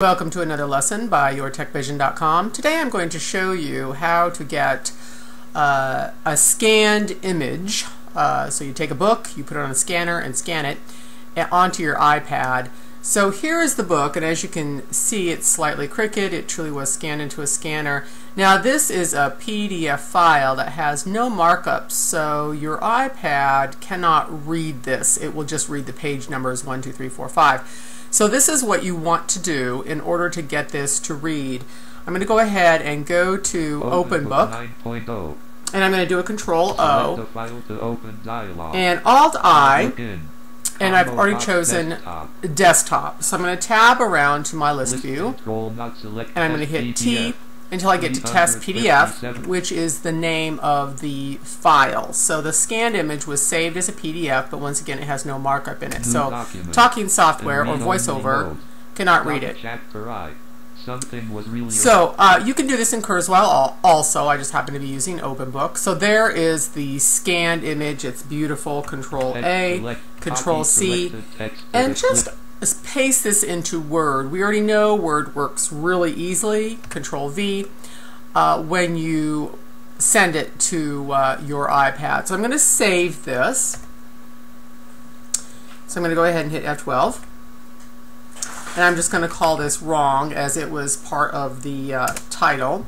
Welcome to another lesson by yourtechvision.com. Today I'm going to show you how to get a scanned image. So you take a book, you put it on a scanner and scan it onto your iPad. So here is the book, and as you can see, it's slightly crooked. It truly was scanned into a scanner. Now this is a PDF file that has no markups, so your iPad cannot read this. It will just read the page numbers 1, 2, 3, 4, 5. So this is what you want to do in order to get this to read. I'm going to go ahead and go to Open Book, and I'm going to do a Control O and Alt I, and I've already chosen Desktop. So I'm going to tab around to my list view, and I'm going to hit T until I get to Test PDF, which is the name of the file. So the scanned image was saved as a PDF, but once again it has no markup in it. So talking software or VoiceOver cannot read it. So you can do this in Kurzweil also. I just happen to be using Open Book. So there is the scanned image. It's beautiful. Control A, Control C, and just paste this into Word. We already know Word works really easily. Control V when you send it to your iPad. So I'm going to save this. So I'm going to go ahead and hit F12. And I'm just going to call this wrong as it was part of the title.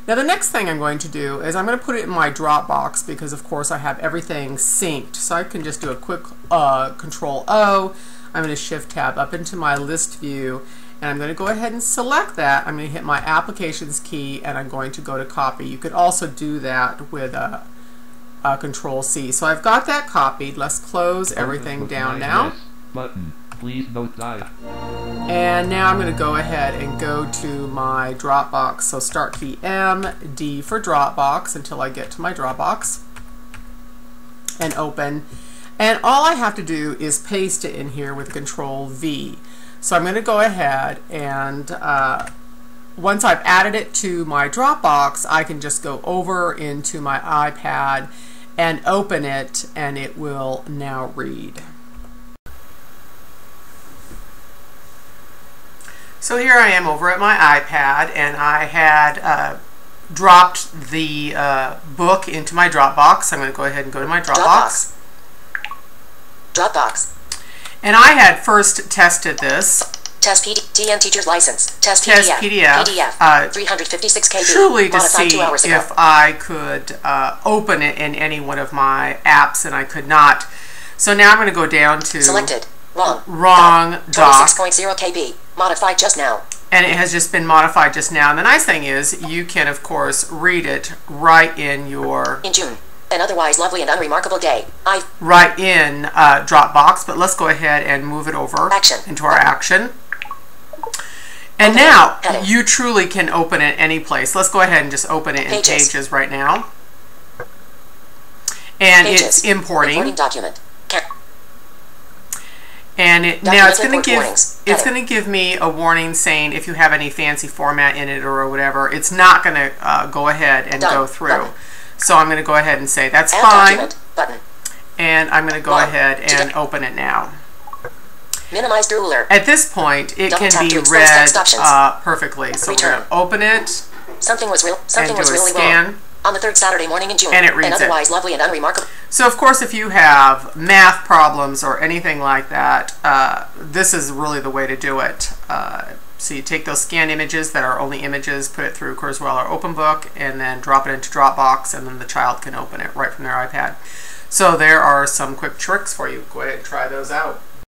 Now the next thing I'm going to do is I'm going to put it in my Dropbox because of course I have everything synced. So I can just do a quick Control O. I'm going to Shift Tab up into my list view, and I'm going to go ahead and select that. I'm going to hit my Applications key, and I'm going to go to Copy. You could also do that with Control C. So I've got that copied. Let's close everything down now. And now I'm going to go ahead and go to my Dropbox. So Start key M, D for Dropbox until I get to my Dropbox, and open. And all I have to do is paste it in here with Control V. So I'm going to go ahead and once I've added it to my Dropbox, I can just go over into my iPad and open it, and it will now read. So here I am over at my iPad, and I had dropped the book into my Dropbox. I'm going to go ahead and go to my Dropbox. Dropbox. And I had first tested this. Test TN Teacher's License. Test PDF. PDF. 356 KB. Truly to see if I could open it in any one of my apps, and I could not. So now I'm going to go down to Selected. Wrong doc. 26.0 KB. Modified just now. And it has just been modified just now. And the nice thing is you can, of course, read it right in your... In June. An otherwise lovely and unremarkable day. Right in Dropbox, but let's go ahead and move it over into our action. And now you truly can open it any place. Let's go ahead and just open it in Pages right now. And it's importing. Document. And now it's going to give me a warning saying if you have any fancy format in it or whatever, it's not going to go ahead and go through. So I'm going to go ahead and say that's fine, and I'm going to go ahead and open it now. Minimized ruler. At this point, it can be read perfectly. So we're going to open it. Something was really wrong. On the third Saturday morning in June, and it reads otherwise lovely and unremarkable. So of course, if you have math problems or anything like that, this is really the way to do it. So you take those scanned images that are only images, put it through Kurzweil or Open Book, and then drop it into Dropbox, and then the child can open it right from their iPad. So there are some quick tricks for you. Go ahead and try those out.